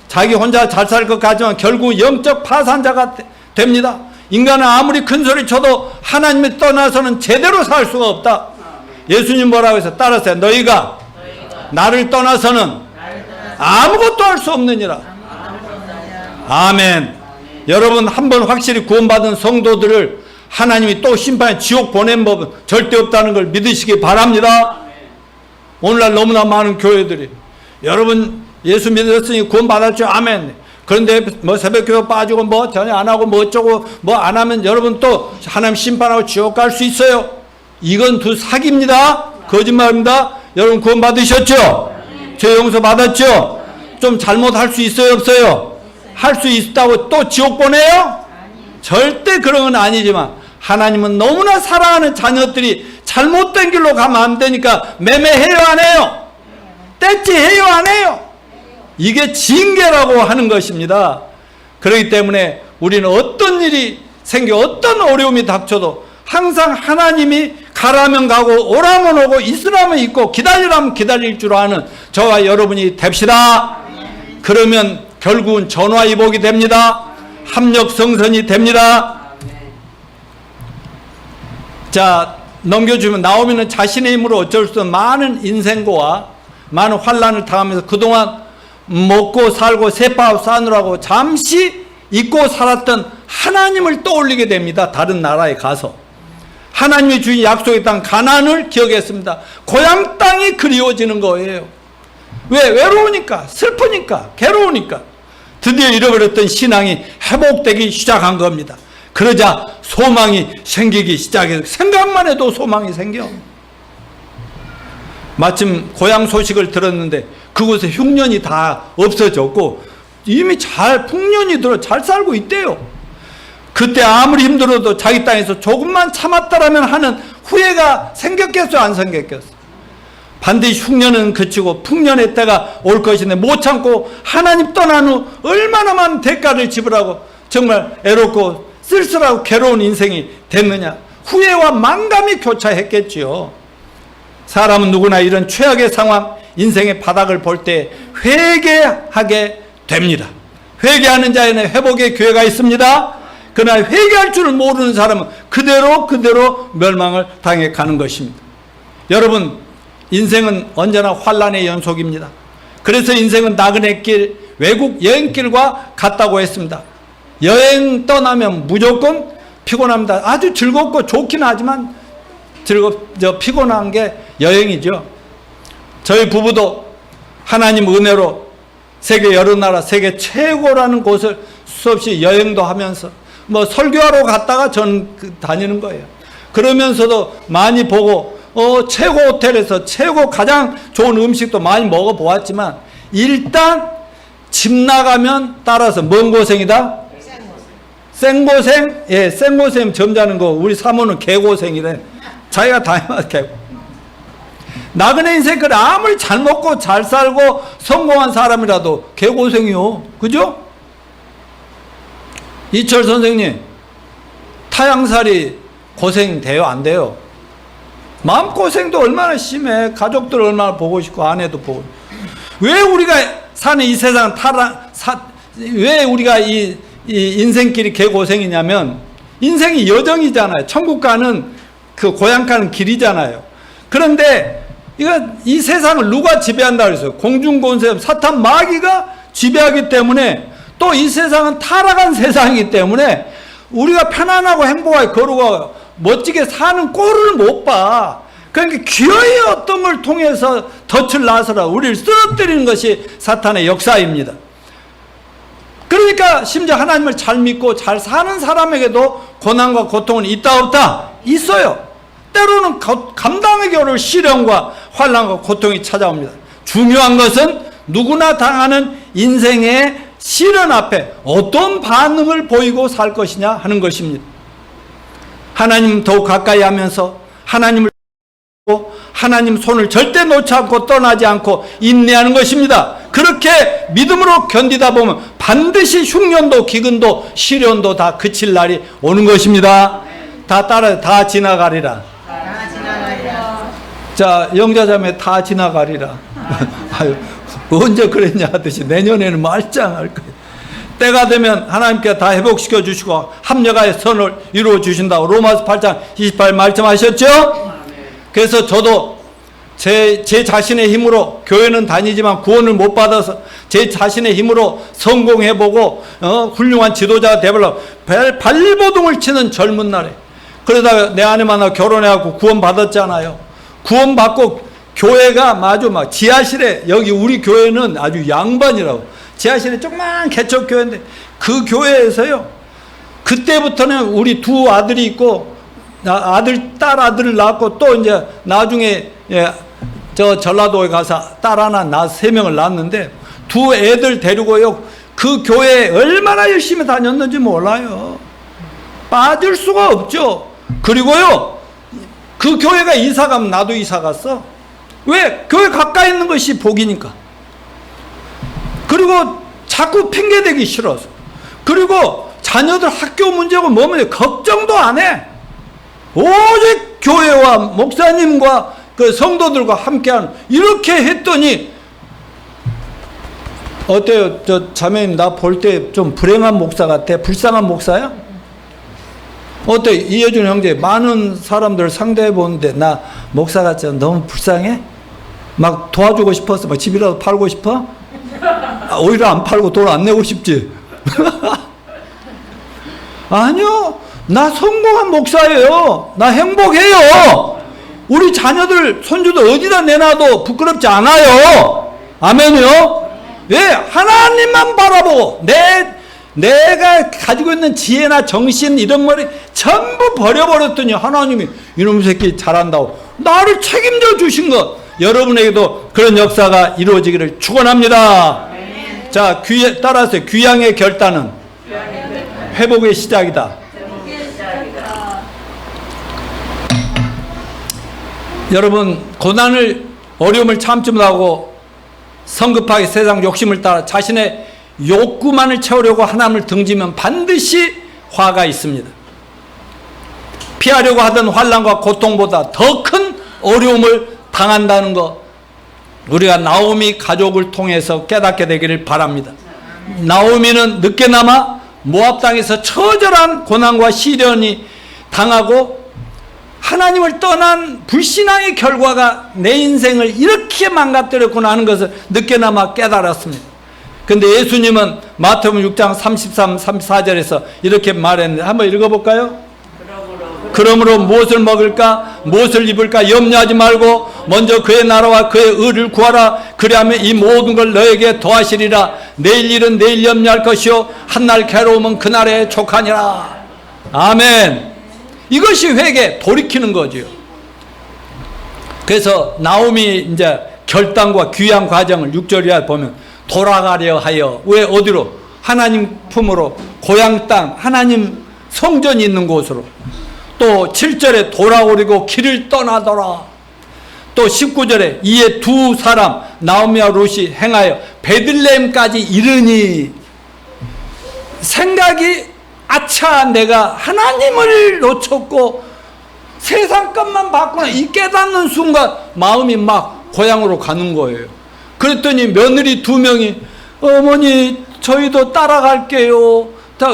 Speaker 1: 자기 혼자 잘 살 것 같지만 결국 영적 파산자가 됩니다. 인간은 아무리 큰 소리 쳐도 하나님을 떠나서는 제대로 살 수가 없다. 예수님 뭐라고 해서 따랐어요. 너희가 나를 떠나서는 아무것도 할 수 없느니라. 아멘. 여러분, 한번 확실히 구원받은 성도들을 하나님이 또 심판에 지옥 보낸 법은 절대 없다는 걸 믿으시기 바랍니다. 오늘날 너무나 많은 교회들이 여러분 예수 믿었으니 구원받았죠. 아멘. 그런데 뭐 새벽교회 빠지고 뭐 전혀 안 하고 뭐 어쩌고 뭐 안 하면 여러분 또 하나님 심판하고 지옥 갈 수 있어요. 이건 두 사기입니다. 거짓말입니다. 여러분 구원 받으셨죠? 죄 용서 받았죠? 좀 잘못할 수 있어요 없어요? 할 수 있다고 또 지옥 보내요? 절대 그런 건 아니지만 하나님은 너무나 사랑하는 자녀들이 잘못된 길로 가면 안 되니까 매매해요 안 해요? 떼찌해요 안 해요? 이게 징계라고 하는 것입니다. 그렇기 때문에 우리는 어떤 일이 생겨 어떤 어려움이 닥쳐도 항상 하나님이 가라면 가고 오라면 오고 있으라면 있고 기다리라면 기다릴 줄 아는 저와 여러분이 됩시다. 그러면 결국은 전화위복이 됩니다. 합력성선이 됩니다. 자, 넘겨주면 나오미는 자신의 힘으로 어쩔 수 없는 많은 인생고와 많은 환난을 당하면서 그동안 먹고 살고 세파하고 싸느라고 잠시 잊고 살았던 하나님을 떠올리게 됩니다. 다른 나라에 가서 하나님이 주신 약속의 땅 가나안을 기억했습니다. 고향 땅이 그리워지는 거예요. 왜? 외로우니까, 슬프니까, 괴로우니까. 드디어 잃어버렸던 신앙이 회복되기 시작한 겁니다. 그러자 소망이 생기기 시작해서 생각만 해도 소망이 생겨. 마침 고향 소식을 들었는데 그곳에 흉년이 다 없어졌고 이미 잘 풍년이 들어 잘 살고 있대요. 그때 아무리 힘들어도 자기 땅에서 조금만 참았다라면 하는 후회가 생겼겠어요? 안 생겼겠어요? 반드시 흉년은 그치고 풍년의 때가 올 것인데 못 참고 하나님 떠난 후 얼마나 많은 대가를 지불하고 정말 애롭고 쓸쓸하고 괴로운 인생이 됐느냐. 후회와 만감이 교차했겠지요. 사람은 누구나 이런 최악의 상황, 인생의 바닥을 볼 때 회개하게 됩니다. 회개하는 자에는 회복의 기회가 있습니다. 그러나 회개할 줄을 모르는 사람은 그대로 멸망을 당해 가는 것입니다. 여러분, 인생은 언제나 환란의 연속입니다. 그래서 인생은 나그네 길, 외국 여행길과 같다고 했습니다. 여행 떠나면 무조건 피곤합니다. 아주 즐겁고 좋긴 하지만 피곤한 게 여행이죠. 저희 부부도 하나님 은혜로 세계 여러 나라, 세계 최고라는 곳을 수없이 여행도 하면서 설교하러 갔다가 전 다니는 거예요. 그러면서도 많이 보고 최고 호텔에서 최고 가장 좋은 음식도 많이 먹어보았지만 일단 집 나가면 따라서 뭔 고생이다? 생고생? 예, 생고생 점잖은 거 우리 사모는 개고생이래. 자기가 다 해봐서 개고. 나그네 인생 그래 아무리 잘 먹고 잘 살고 성공한 사람이라도 개고생이요. 그죠? 이철 선생님, 타향살이 고생돼요? 안 돼요? 마음고생도 얼마나 심해. 가족들 얼마나 보고 싶고 아내도 보고. 왜 우리가 사는 이 세상 왜 우리가 이 인생길이 개고생이냐면 인생이 여정이잖아요. 천국 가는 그 고향 가는 길이잖아요. 그런데 이 세상을 누가 지배한다 그랬어요? 공중권세 사탄 마귀가 지배하기 때문에 또 이 세상은 타락한 세상이기 때문에 우리가 편안하고 행복하게 걸어가고 멋지게 사는 꼴을 못 봐. 그러니까 기어이 어떤 걸 통해서 덫을 놔서라 우리를 쓰러뜨리는 것이 사탄의 역사입니다. 그러니까 심지어 하나님을 잘 믿고 잘 사는 사람에게도 고난과 고통은 있다 없다? 있어요. 때로는 감당하기 어려운 시련과 환난과 고통이 찾아옵니다. 중요한 것은 누구나 당하는 인생의 시련 앞에 어떤 반응을 보이고 살 것이냐 하는 것입니다. 하나님 더욱 가까이 하면서 하나님을 하나님 손을 절대 놓지 않고 떠나지 않고 인내하는 것입니다. 그렇게 믿음으로 견디다 보면 반드시 흉년도 기근도 시련도 다 그칠 날이 오는 것입니다. 다 지나가리라. 자, 영자자매 다 지나가리라. 아유, 언제 그랬냐 하듯이 내년에는 말짱할 거예요. 때가 되면 하나님께 다 회복시켜 주시고 합력하여 선을 이루어 주신다고 로마서 8장 28 말씀하셨죠? 그래서 저도 제 자신의 힘으로 교회는 다니지만 구원을 못 받아서 제 자신의 힘으로 성공해보고 훌륭한 지도자가 되보려고 발버둥을 치는 젊은 날에 그러다가 내 아내 만나 결혼해갖고 구원 받았잖아요. 구원 받고 교회가 아주 막 지하실에 여기 우리 교회는 아주 양반이라고 지하실에 조그만 개척교회인데 그 교회에서요 그때부터는 우리 두 아들이 있고 딸 아들을 낳고 또 이제 나중에 저 전라도에 가서 딸 하나 낳아 3명을 낳았는데 두 애들 데리고요 그 교회에 얼마나 열심히 다녔는지 몰라요. 빠질 수가 없죠. 그리고요 그 교회가 이사 가면 나도 이사 갔어. 왜? 교회 가까이 있는 것이 복이니까. 그리고 자꾸 핑계대기 싫어서. 그리고 자녀들 학교 문제고 뭐면 걱정도 안 해. 오직 교회와 목사님과 그 성도들과 함께하는 이렇게 했더니 어때요? 저 자매님 나 볼 때 좀 불행한 목사 같아? 불쌍한 목사야? 어때? 이여준 형제 많은 사람들 상대해 보는데 나 목사 같지 않아? 너무 불쌍해? 막 도와주고 싶었어? 막 집이라도 팔고 싶어? 오히려 안 팔고 돈 안 내고 싶지? 아니요. 나 성공한 목사예요. 나 행복해요. 우리 자녀들 손주들 어디다 내놔도 부끄럽지 않아요. 아멘이요. 왜? 하나님만 바라보고 내가 가지고 있는 지혜나 정신 이런 머리 전부 버려버렸더니 하나님이 이놈 새끼 잘한다고 나를 책임져 주신 것. 여러분에게도 그런 역사가 이루어지기를 축원합니다. 자, 따라서 귀향의 결단은 회복의 시작이다. 여러분, 고난을 어려움을 참지 못하고 성급하게 세상 욕심을 따라 자신의 욕구만을 채우려고 하나님을 등지면 반드시 화가 있습니다. 피하려고 하던 환난과 고통보다 더 큰 어려움을 당한다는 것, 우리가 나오미 가족을 통해서 깨닫게 되기를 바랍니다. 나오미는 늦게나마 모압 땅에서 처절한 고난과 시련이 당하고 하나님을 떠난 불신앙의 결과가 내 인생을 이렇게 망가뜨렸구나 하는 것을 늦게나마 깨달았습니다. 근데 예수님은 마태복음 6장 33, 34절에서 이렇게 말했는데 한번 읽어볼까요? 그러므로 무엇을 먹을까 무엇을 입을까 염려하지 말고 먼저 그의 나라와 그의 의를 구하라. 그리하면 이 모든 걸 너에게 더하시리라. 내일 일은 내일 염려할 것이요 한날 괴로움은 그날에 족하니라. 아멘. 이것이 회개, 돌이키는 거지요. 그래서 나오미 이제 결단과 귀한 과정을 6절에 보면 돌아가려 하여, 왜 어디로? 하나님 품으로, 고향 땅, 하나님 성전이 있는 곳으로. 또 7절에 돌아오리고 길을 떠나더라. 또 19절에 이에 두 사람 나오미와 룻이 행하여 베들레헴까지 이르니, 생각이 아차 내가 하나님을 놓쳤고 세상 것만 봤구나 이 깨닫는 순간 마음이 막 고향으로 가는 거예요. 그랬더니 며느리 두 명이 어머니 저희도 따라갈게요. 다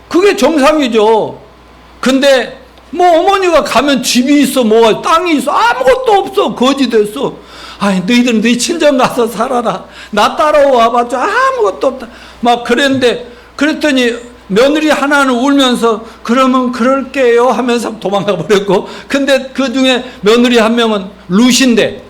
Speaker 1: 그게 정상이죠. 근데 뭐 어머니가 가면 집이 있어 뭐가 땅이 있어 아무것도 없어 거지 됐어. 아니 너희들은 너희 친정 가서 살아라. 나 따라와 봤자 아무것도 없다. 막 그랬더니 며느리 하나는 울면서 그러면 그럴게요 하면서 도망가 버렸고, 근데 그 중에 며느리 한 명은 룻인데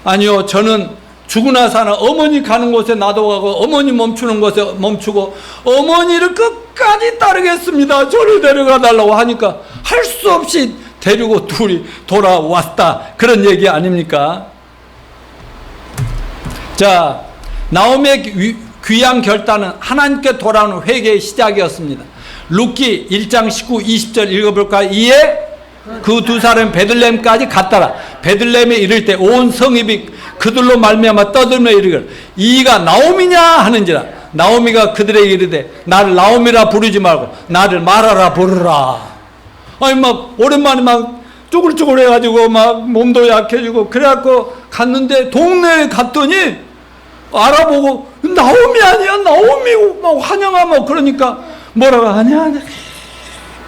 Speaker 1: 아니요 저는 죽으나 사나 어머니 가는 곳에 나도 가고 어머니 멈추는 곳에 멈추고 어머니를 끝까지 따르겠습니다. 저를 데려가 달라고 하니까 할 수 없이 데리고 둘이 돌아왔다. 그런 얘기 아닙니까? 자, 나오미의 귀한 결단은 하나님께 돌아오는 회개의 시작이었습니다. 룻기 1장 19, 20절 읽어볼까요? 이에 그 두 사람이 베들레헴까지 갔더라. 베들레헴에 이를 때 온 성읍이 그들로 말미암아 떠들며 이르기를 이가 나오미냐 하는지라. 나오미가 그들에게 이르되 나를 나오미라 부르지 말고 나를 마라라 부르라. 아니 막 오랜만에 막 쭈글쭈글 해가지고 막 몸도 약해지고 그래갖고 갔는데 동네에 갔더니 알아보고 나오미 아니야 나오미 막 환영하고 그러니까 뭐라고 아니야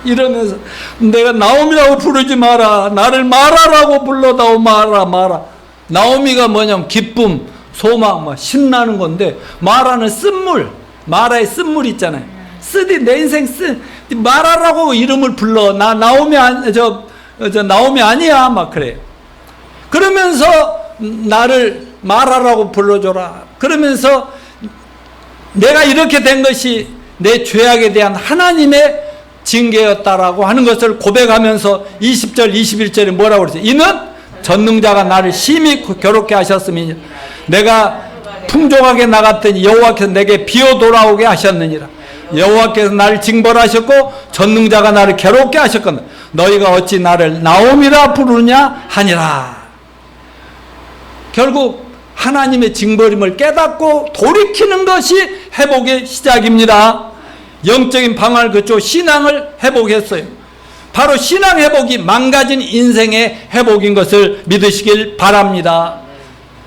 Speaker 1: 이러면서 내가 나오미라고 부르지 마라 나를 마라라고 불러다오 마라. 나오미가 뭐냐면 기쁨 소망 막 신나는 건데 마라는 쓴물, 마라의 쓴물 있잖아요. 쓰디 내 인생 마라라고 이름을 불러. 나 나오미 저 나오미 아니야 막 그래. 그러면서 나를 마라라고 불러줘라. 그러면서 내가 이렇게 된 것이 내 죄악에 대한 하나님의 징계였다라고 하는 것을 고백하면서 20절 21절에 뭐라고 그러죠? 이는 전능자가 나를 심히 괴롭게 하셨으니 내가 풍족하게 나갔더니 여호와께서 내게 비어 돌아오게 하셨느니라. 여호와께서 나를 징벌하셨고 전능자가 나를 괴롭게 하셨거든 너희가 어찌 나를 나오미라 부르냐 하니라. 결국 하나님의 징벌임을 깨닫고 돌이키는 것이 회복의 시작입니다. 영적인 방황을 거쳐 신앙을 회복했어요. 바로 신앙 회복이 망가진 인생의 회복인 것을 믿으시길 바랍니다.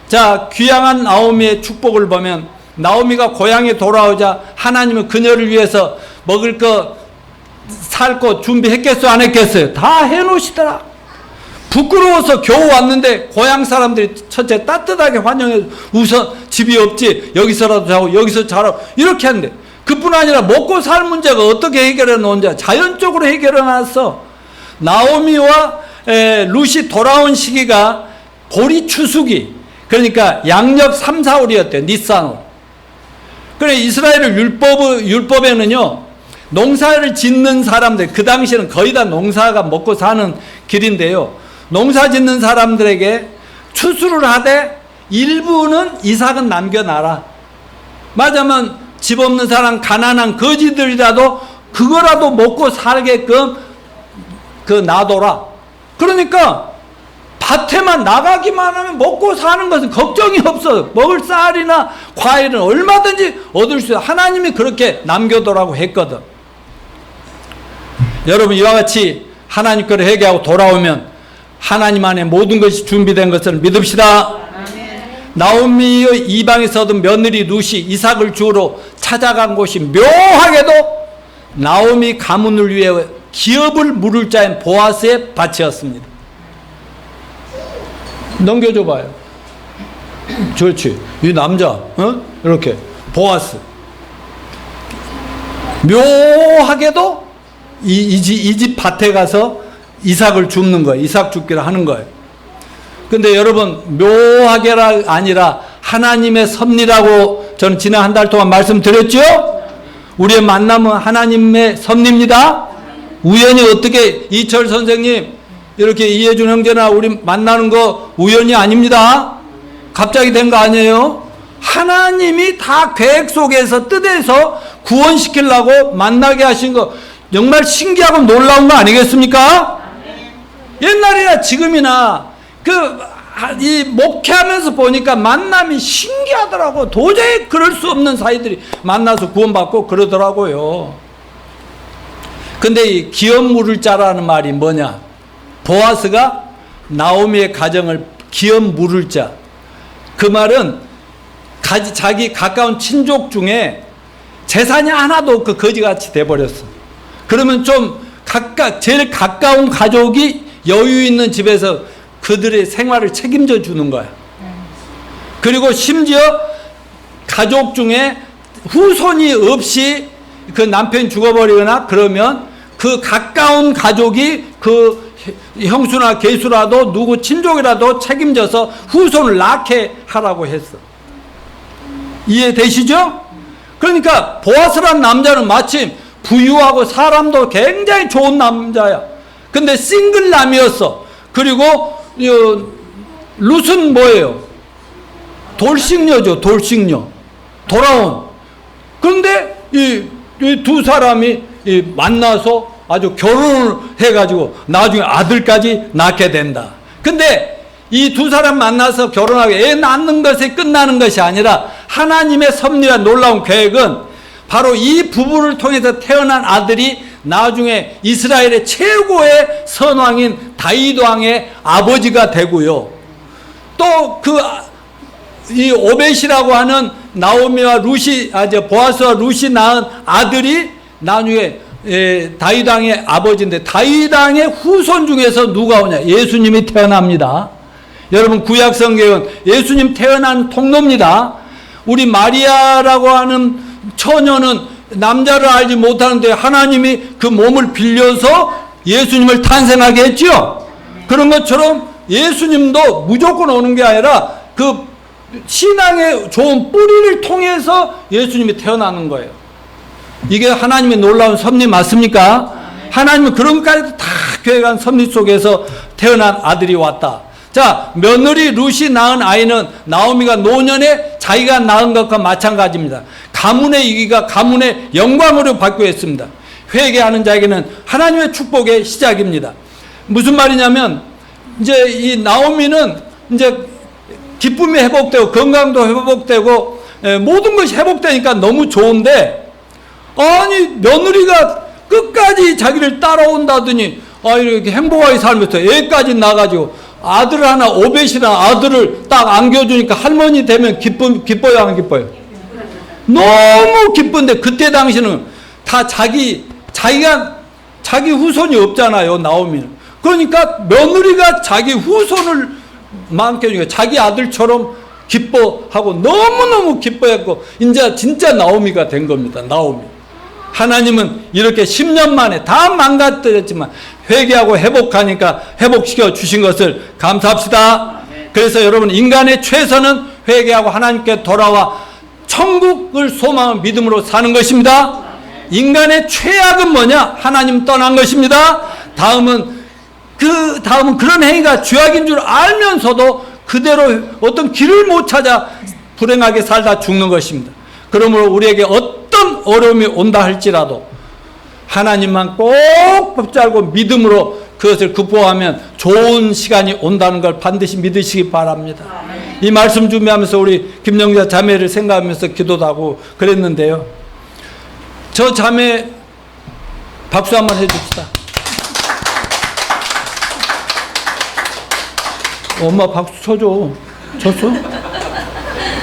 Speaker 1: 자, 귀향한 나오미의 축복을 보면 나오미가 고향에 돌아오자 하나님은 그녀를 위해서 먹을 거, 살 거 준비했겠어요? 안 했겠어요? 다 해놓으시더라. 부끄러워서 겨우 왔는데 고향 사람들이 첫째 따뜻하게 환영해서 우선 집이 없지 여기서라도 자고 여기서 자라고 이렇게 하는데 그뿐 아니라 먹고 살 문제가 어떻게 해결해 놓은지 자연적으로 해결해 놨어. 나오미와 룻이 돌아온 시기가 보리 추수기, 그러니까 양력 3, 4월이었대요. 니산월. 그래 이스라엘의 율법에는요 농사를 짓는 사람들, 그 당시에는 거의 다 농사가 먹고 사는 길인데요, 농사 짓는 사람들에게 추수를 하되 일부는 이삭은 남겨놔라. 맞으면 집 없는 사람, 가난한 거지들이라도 그거라도 먹고 살게끔 놔둬라. 그러니까 밭에만 나가기만 하면 먹고 사는 것은 걱정이 없어. 먹을 쌀이나 과일은 얼마든지 얻을 수 있어. 하나님이 그렇게 남겨두라고 했거든. 여러분, 이와 같이 하나님 거를 회개하고 돌아오면 하나님 안에 모든 것이 준비된 것을 믿읍시다. 나오미의 이방에서 얻은 며느리 룻이 이삭을 주우러 찾아간 곳이 묘하게도 나오미 가문을 위해 기업을 물을 자인 보아스의 밭이었습니다. 넘겨줘봐요. 그렇지. 이 남자, 이렇게 보아스. 묘하게도 이 집 밭에 가서 이삭을 줍는 거예요. 이삭 줍기를 하는 거예요. 근데 여러분, 묘하게가 아니라 하나님의 섭리라고 저는 지난 한 달 동안 말씀드렸죠? 우리의 만남은 하나님의 섭리입니다. 우연히 어떻게 이철 선생님, 이렇게 이해준 형제나 우리 만나는 거 우연이 아닙니다. 갑자기 된 거 아니에요. 하나님이 다 계획 속에서 뜻에서 구원시키려고 만나게 하신 거 정말 신기하고 놀라운 거 아니겠습니까? 옛날이나 지금이나 이 목회하면서 보니까 만남이 신기하더라고. 도저히 그럴 수 없는 사이들이 만나서 구원받고 그러더라고요. 근데 이 기업 물을 자라는 말이 뭐냐? 보아스가 나오미의 가정을 기업 물을 자. 그 말은 자기 가까운 친족 중에 재산이 하나도 없고 거지같이 돼버렸어. 그러면 좀 제일 가까운 가족이 여유 있는 집에서 그들의 생활을 책임져 주는 거야. 그리고 심지어 가족 중에 후손이 없이 그 남편이 죽어버리거나 그러면 그 가까운 가족이 그 형수나 계수라도 누구 친족이라도 책임져서 후손을 낳게 하라고 했어. 이해되시죠? 그러니까 보아스란 남자는 마침 부유하고 사람도 굉장히 좋은 남자야. 근데 싱글남이었어. 그리고 룻은 뭐예요? 돌싱녀죠. 돌싱녀. 돌아온. 그런데 이 두 사람이 만나서 아주 결혼을 해가지고 나중에 아들까지 낳게 된다. 근데 이 두 사람 만나서 결혼하고 애 낳는 것에 끝나는 것이 아니라 하나님의 섭리와 놀라운 계획은 바로 이 부부를 통해서 태어난 아들이 나중에 이스라엘의 최고의 선왕인 다윗 왕의 아버지가 되고요. 또 이 오벳이라고 하는 나오미와 보아스와 룻이 낳은 아들이 나중에 다윗 왕의 아버지인데 다윗 왕의 후손 중에서 누가 오냐? 예수님이 태어납니다. 여러분, 구약 성경은 예수님 태어난 통로입니다. 우리 마리아라고 하는 처녀는 남자를 알지 못하는데 하나님이 그 몸을 빌려서 예수님을 탄생하게 했죠. 그런 것처럼 예수님도 무조건 오는 게 아니라 그 신앙의 좋은 뿌리를 통해서 예수님이 태어나는 거예요. 이게 하나님의 놀라운 섭리 맞습니까? 하나님은 그런 것까지 다 계획한 섭리 속에서 태어난 아들이 왔다. 자, 며느리 룻이 낳은 아이는 나오미가 노년에 자기가 낳은 것과 마찬가지입니다. 가문의 이기가 가문의 영광으로 바뀌어 있습니다. 회개하는 자에게는 하나님의 축복의 시작입니다. 무슨 말이냐면 이제 이 나오미는 이제 기쁨이 회복되고 건강도 회복되고 모든 것이 회복되니까 너무 좋은데, 아니 며느리가 끝까지 자기를 따라온다더니 이렇게 행복하게 살면서 애까지 낳아가지고 아들 하나 오벳이라는 아들을 딱 안겨주니까 할머니 되면 기뻐요 안 기뻐요? 너무 기쁜데 그때 당시는 다 자기가 자기 후손이 없잖아요, 나오미는. 그러니까 며느리가 자기 후손을 맡겨주니까 자기 아들처럼 기뻐하고 너무너무 기뻐했고 이제 진짜 나오미가 된 겁니다. 나오미. 하나님은 이렇게 10년 만에 다 망가뜨렸지만 회개하고 회복하니까 회복시켜 주신 것을 감사합시다. 그래서 여러분, 인간의 최선은 회개하고 하나님께 돌아와 천국을 소망하는 믿음으로 사는 것입니다. 인간의 최악은 뭐냐? 하나님 떠난 것입니다. 다음은 그런 행위가 죄악인 줄 알면서도 그대로 어떤 길을 못 찾아 불행하게 살다 죽는 것입니다. 그러므로 우리에게 어떤 어려움이 온다 할지라도 하나님만 꼭 붙잡고 믿음으로 그것을 극복하면 좋은 시간이 온다는 걸 반드시 믿으시기 바랍니다. 이 말씀 준비하면서 우리 김영자 자매를 생각하면서 기도도 하고 그랬는데요. 저 자매 박수 한번 해줍시다. 엄마 박수 쳐줘. 쳤어?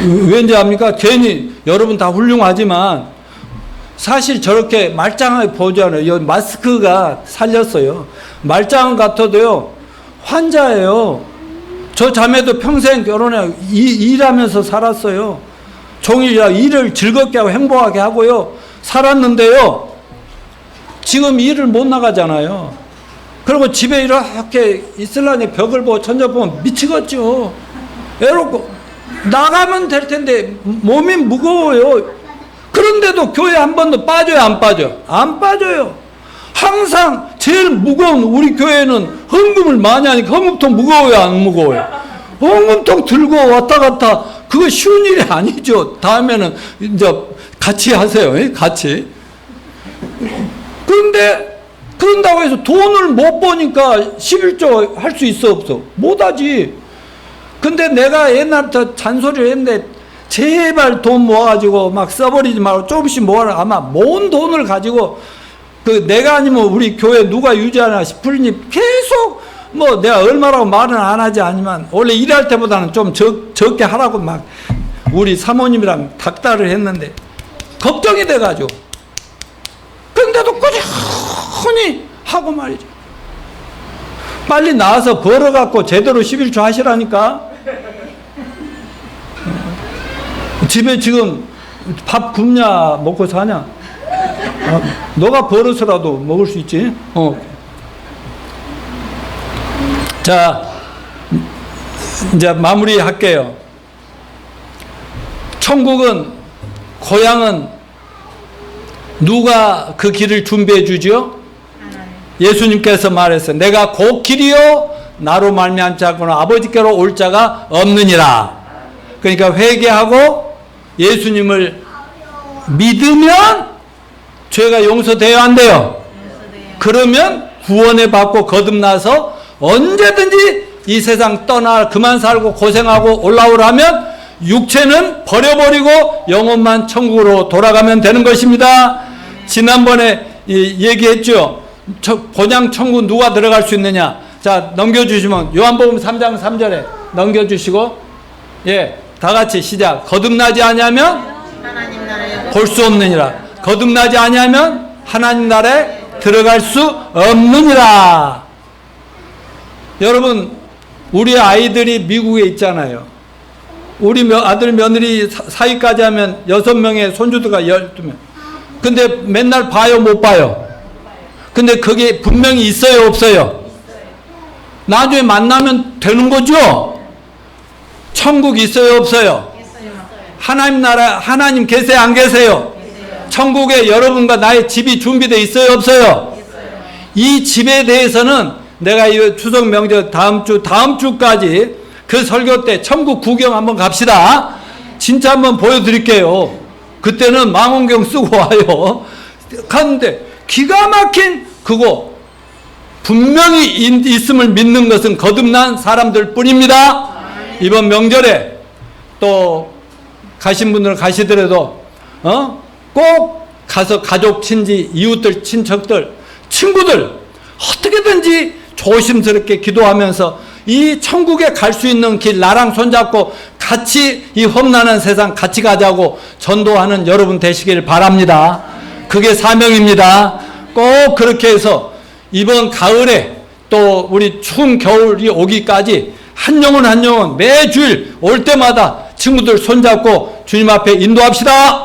Speaker 1: 왠지 압니까? 괜히 여러분 다 훌륭하지만 사실 저렇게 말짱하게 보잖아요. 마스크가 살렸어요. 말짱 같아도요, 환자예요. 저 자매도 평생 결혼해 일하면서 살았어요. 종일 일을 즐겁게 하고 행복하게 하고요. 살았는데요. 지금 일을 못 나가잖아요. 그리고 집에 이렇게 있으려니 벽을 보고 천장 보면 미치겠죠. 외롭고 나가면 될 텐데 몸이 무거워요. 그런데도 교회 한 번도 빠져요, 안 빠져? 안 빠져요. 항상 제일 무거운 우리 교회는 헌금을 많이 하니까 헌금통 무거워요, 안 무거워요? 헌금통 들고 왔다 갔다 그거 쉬운 일이 아니죠. 다음에는 이제 같이 하세요, 같이. 그런데 그런다고 해서 돈을 못 버니까 11조 할 수 있어, 없어? 못하지. 근데 내가 옛날부터 잔소리를 했는데 제발 돈 모아가지고 막 써버리지 말고 조금씩 모아라. 아마 모은 돈을 가지고 그 내가 아니면 우리 교회 누가 유지하나 싶으니 계속 뭐 내가 얼마라고 말은 안 하지 않지만 원래 일할 때보다는 좀 적게 하라고 막 우리 사모님이랑 닥달을 했는데 걱정이 돼가지고 근데도 꾸준히 하고 말이죠. 빨리 나와서 벌어갖고 제대로 11조 하시라니까. 집에 지금 밥 굶냐 먹고 사냐? 너가 벌어서라도 먹을 수 있지. 자, 이제 마무리할게요. 천국은, 고향은 누가 그 길을 준비해 주죠? 예수님께서 말했어요. 내가 곧 길이요 나로 말미암지 않고는 아버지께로 올 자가 없느니라. 그러니까 회개하고 예수님을 믿으면 죄가 용서돼야 안 돼요? 그러면 구원을 받고 거듭나서 언제든지 이 세상 떠나 그만 살고 고생하고 올라오라면 육체는 버려버리고 영혼만 천국으로 돌아가면 되는 것입니다. 지난번에 얘기했죠. 본향 천국 누가 들어갈 수 있느냐. 자, 넘겨주시면 요한복음 3장 3절에 넘겨주시고, 예, 다 같이 시작. 거듭나지 아니하면 볼 수 없느니라. 거듭나지 아니하면 하나님 나라에 들어갈 수 없느니라. 여러분, 우리 아이들이 미국에 있잖아요. 우리 아들 며느리 사이까지 하면 6명의 손주들가 12명. 근데 맨날 봐요, 못 봐요? 근데 그게 분명히 있어요, 없어요? 나중에 만나면 되는 거죠? 천국 있어요, 없어요? 하나님 나라, 하나님 계세요, 안 계세요? 천국에 여러분과 나의 집이 준비되어 있어요, 없어요? 이 집에 대해서는 내가 이 추석 명절 다음 주까지 그 설교 때 천국 구경 한번 갑시다. 진짜 한번 보여드릴게요. 그때는 망원경 쓰고 와요. 갔는데 기가 막힌 그거 분명히 있음을 믿는 것은 거듭난 사람들 뿐입니다. 이번 명절에 또 가신 분들은 가시더라도 꼭 가서 가족, 친지, 이웃들, 친척들, 친구들 어떻게든지 조심스럽게 기도하면서 이 천국에 갈 수 있는 길 나랑 손잡고 같이 이 험난한 세상 같이 가자고 전도하는 여러분 되시길 바랍니다. 그게 사명입니다. 꼭 그렇게 해서 이번 가을에 또 우리 추운 겨울이 오기까지 한 영혼 한 영혼 매주일 올 때마다 친구들 손잡고 주님 앞에 인도합시다.